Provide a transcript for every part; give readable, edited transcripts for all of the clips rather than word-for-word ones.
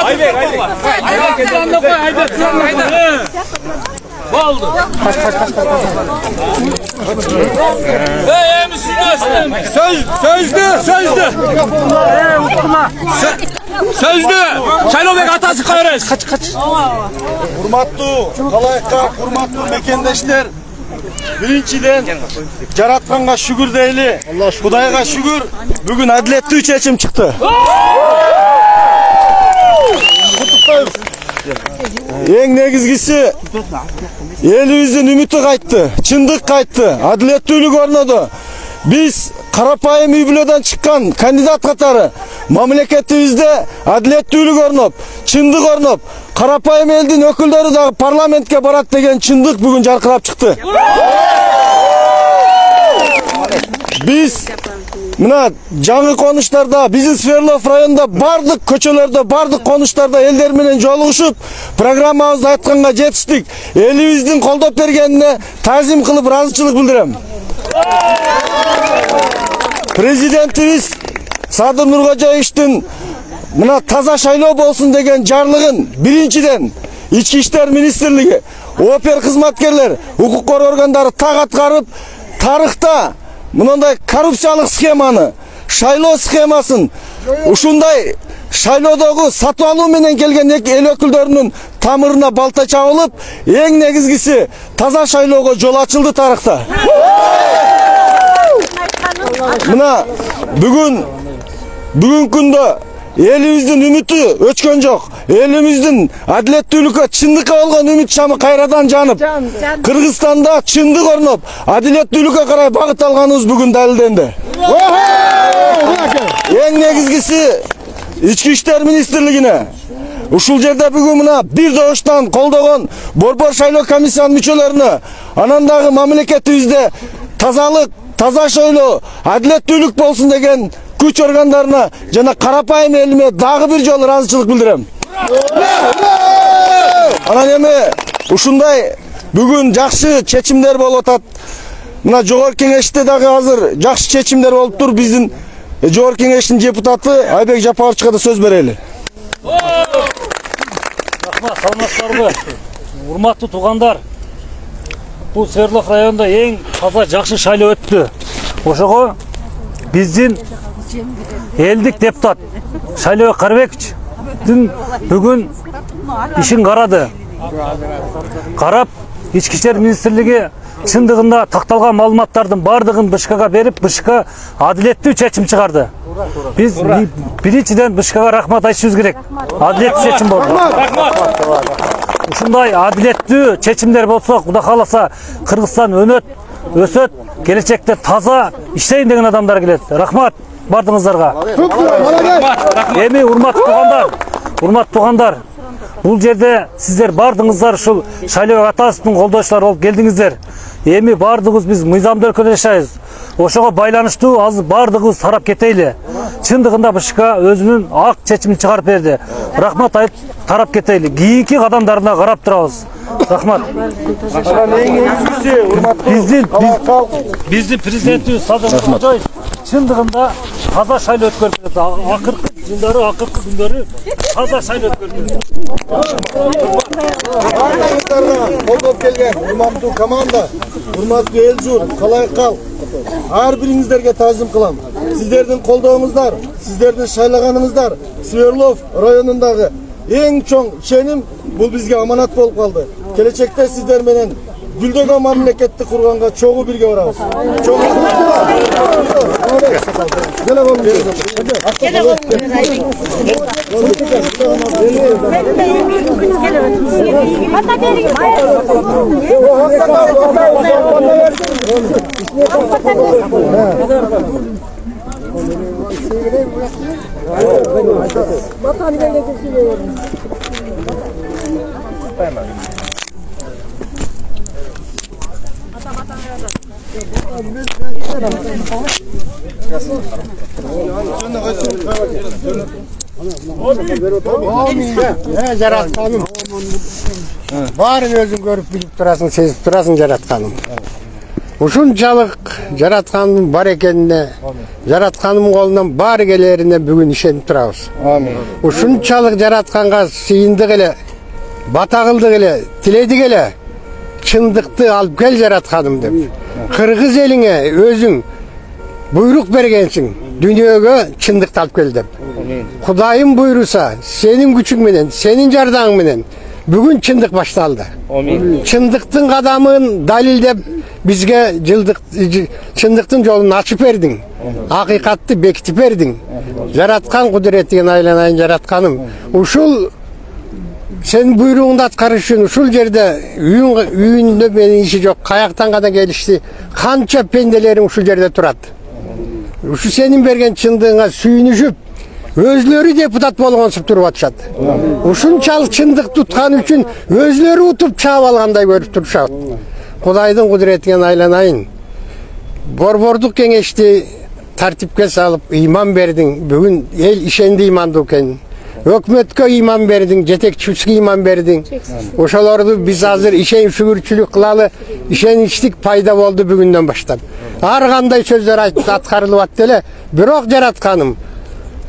Aybek. Oldu. Sözdü. Şaylobek atası kayırız. Kaç. Hurmatlı kalayıklar, hurmatlı mekendeşler. Birinciden Jaratkanга şükür deyli. Kudayga şükür. Bugün adiletli seçim çıktı. En negizgisi elimizin ümiti kayttı, çındık kayttı, adiletlilik ornadı. Biz Karapayım Übülö'den çıkan kandidat katarı mamleketimizde adiletlilik ornop, çındık ornop, Karapayım eldin ökülleri de parlamentke barat degen çındık bugün jarkırap çıktı. Biz mına жаңы konuşlarda bizim Sverdlov rayonunda bardık köçelerde bardık konuşlarda elder менен жолугушуp programmabızda ayтканга жетиштик. Elimizdin колдоп бергенине тазим кылып ыраазычылык билдирем. Президентimiz Садыр Нуркожоевичтин мына таза шайлоо болсун деген жарлыгын биринчиден Ички иштер министрлиги, опер кызматкерлер, укук коргоо органдары так аткарып, тарыхта мындай коррупциялык схеманы, шайлоо схемасын, ушундай шайлоодогу сатып алуу менен келген эл өкүлдөрүнүн тамырына балта чабылып, эң негизгиси таза шайлоого жол ачылды тарыхта. Мына бүгүн күндө элибиздин үмүтү өчкөн жок. Элибиздин адилеттүүлүккө, чындыкка болгон үмүт шамы кайрадан жанып, Кыргызстанда чындык орноп, адилеттүүлүккө карай багыт алганыбыз бүгүн далилденди. Эң негизгиси Ички иштер министрлигине ушул жерде бүгүн мына бир добуштан колдогон борбор шайлоо комиссиянын мүчөлөрүнө, анан дагы мамлекетибизде тазалык, таза шайлоо, адилеттүүлүк болсун деген күч органдарына жана Карапайым элиме дагы бир жолу ыраазычылык билдирем. Анан эми ушундай бүгүн жакшы чечимдер болуп атат. Мына жогорку кеңеште дагы азыр жакшы чечимдер болуп тур. Биздин жогорку кеңештин депутаты Айбек Жапаровичке да сөз берели. Рахмат, саламатсыздарбы? Урматтуу туугандар. Бул Свердлов районунда эң таза жакшы шайлоо өттү. Ошого биздин элдик депутат Шайлообек Карыбековичтин бүгүн ишин карады. Карап, Ички иштер министрлиги чындыгында такталган маалыматтардын бардыгын БШКга берип, БШК адилеттүү чечим чыгарды. Биз биринчиден БШКга рахмат айтышыбыз керек. Адилеттүү чечим болду. Ушундай адилеттүү чечимдер болсо, Кудай кааласа, Кыргызстан өнөт, өсөт, келечекте таза иштейин деген адамдар келет. Рахмат бардыңыздарга. Эми урматтуу туугандар, бул жерде сиздер бардыңыздар ушул Шайлообек атасынын колдоочулары болуп келдиңиздер. Эми бардыгыбыз биз мыйзамдуу өлкөдө жашайбыз. Ошого байланыштуу азыр бардыгыбыз тарап кетейли. Чындыгында БШК өзүнүн ак чечимин чыгарып берди. Рахмат айтып тарап кетейли. Кийинки кадамдарына карап турабыз. Рахмат. Биздин президентибиз Садыр Нуркожоевич чындыгында таза шайлоо өткөрдү. Акыркы жылдары, акыркы күндөрү таза шайлоо өткөрдү. Колдоп келген урматтуу команда, урматтуу эл журт, калайык, ар бириңиздерге таазим кылам. Сиздердин колдооңуздар, сиздердин шайлаганыңыздар Свердлов районундагы эң чоң ишеним бул бизге аманат болуп калды. Келечекте сиздер менен гүлдөгөн мамлекетти курганга чогуу бирге барабыз. Жаратканым. Барын өзүң көрүп билип турасың, сезип турасың жаратканым. Ушунчалык жараткандын бар экенине, жараткандын колунан баары келерине бүгүн ишенип турабыз. Ушунчалык жаратканга сыйындык эле, бата кылдык эле, тиледик эле, чындыкты алып кел жаратканым деп. Кыргыз элиңе өзүң буйрук бергенсиң, дүйнөгө чындыкты алып кел деп. Кудайым буйруса, сенин күчүң менен, сенин жардамың менен бүгүн чындык башталды. Чындыктын кадамын далилдеп бизге чындыктын жолун ачып бердиң. Акыйкатты бекитип бердиң. Жараткан кудуретиңе айланайын жаратканым. Ушул сен буйругуңду аткарыш үчүн ушул жерде үйүндө менин иши жок, каяктан гана келишти. Канча пенделериң ушул жерде турат. Ушу сенин берген чындыгыңа сүйүнүшүп, өзлөрү депутат болгонсуп туруп атышат. Ушунчалык чындык туткан үчүн өзлөрү утуп чаап алгандай көрүп турушат. Кудайдын кудуретине айланайын. Борбордук кеңешти тартипке салып ыйман бердиң. Бүгүн эл ишенди ыймандуу экенин. Өкмөткө ыйман бердиң, жетекчибизге ыйман бердиң. Ошолорду биз азыр ишен шүгүрчүлүк кылалы, ишеничтик пайда болду бүгүндөн баштап. Ар кандай сөздөр айтып аткарылып атты эле, бирок жаратканым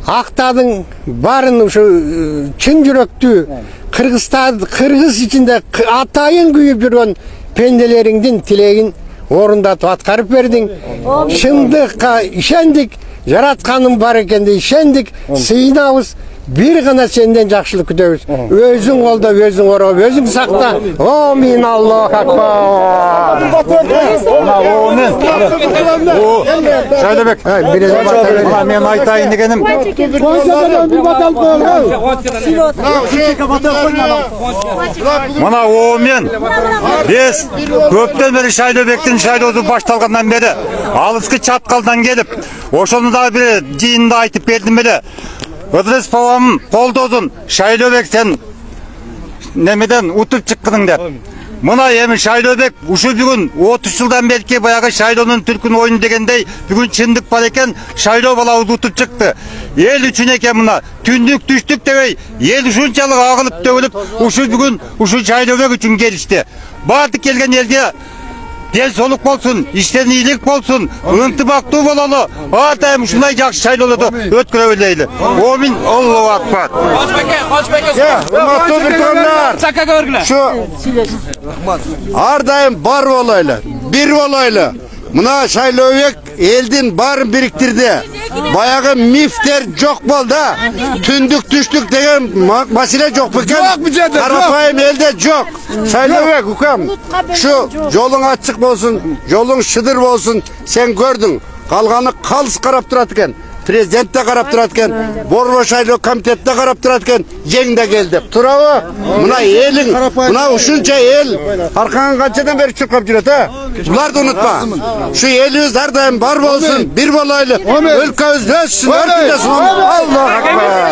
актадың барын ушу чын жүрөктүү Кыргыз ичинде атайын күйүп жүргөн пенделериңдин тилегин орундатып аткарып бердиң. Чындыкка ишендик, жаратканым бар экенди ишендик, сыйынабыз. Bir gana senden жақшылық күтөбүз. Өзүң колдо, өзүң ороп, өзүң сакта. Амин, Аллаху акбар. Шайлобек, мен айтайын дегенім. Мына омен біз көптен бері Шайлобектің шайлоозу башталгандан бері алыскы чаткалдан келіп, ошону да бир жыйында айтып бердим эле. Ыдырыс бабам колдозун, Шайлобек сен немеден утуп чыккының деп. Мына эми Шайлобек ушу бүгүн 30 жылдан белки баягы шайлоонун түркүн ойunu дегендей бүгүн чындык бар экен, шайлоо балабыз утуп чыкты. Эл үчүн экен мына түндүк түштүк дебей, эл ушунчалык агылып төгүлүп, ушу бүгүн ушу Шайлобек үчүн келишти. Баардык келген элге дел солук болсун, иштен ийгилик болсун, ынтымактуу бололу. Атайым ушундай жакшы шайлоолорду өткөрө билели. Амин, Аллаху акбар. Урматтуу биртугандар, Сакага бергиле. ар дайым бар болойлу, бир болойлу. Мына Шайлобек элдин барын бириктирди. Баягы мифтер жок болду. Түндүк түштүк деген маселе жок бекен. Карапайым элде жок. Шайлобек укам, şu жолуң ачык болсун, жолуң шыдыр болсун, сен көрдүң. Калганы калыс карап турат экен. Президент де карап турат экен, Борбор шайлоо комитет де карап турат экен, жең де кел деп. Турабы? Мына элиң, мына ушунча эл аркаңан канчадан бери чуркап жүрөт, а? Буларды унутма. Şu элибиз ар дайым бар болсун, бир болойлу. Өлкөбүз өссүн, өркүндөсүн. Аллаху акбар.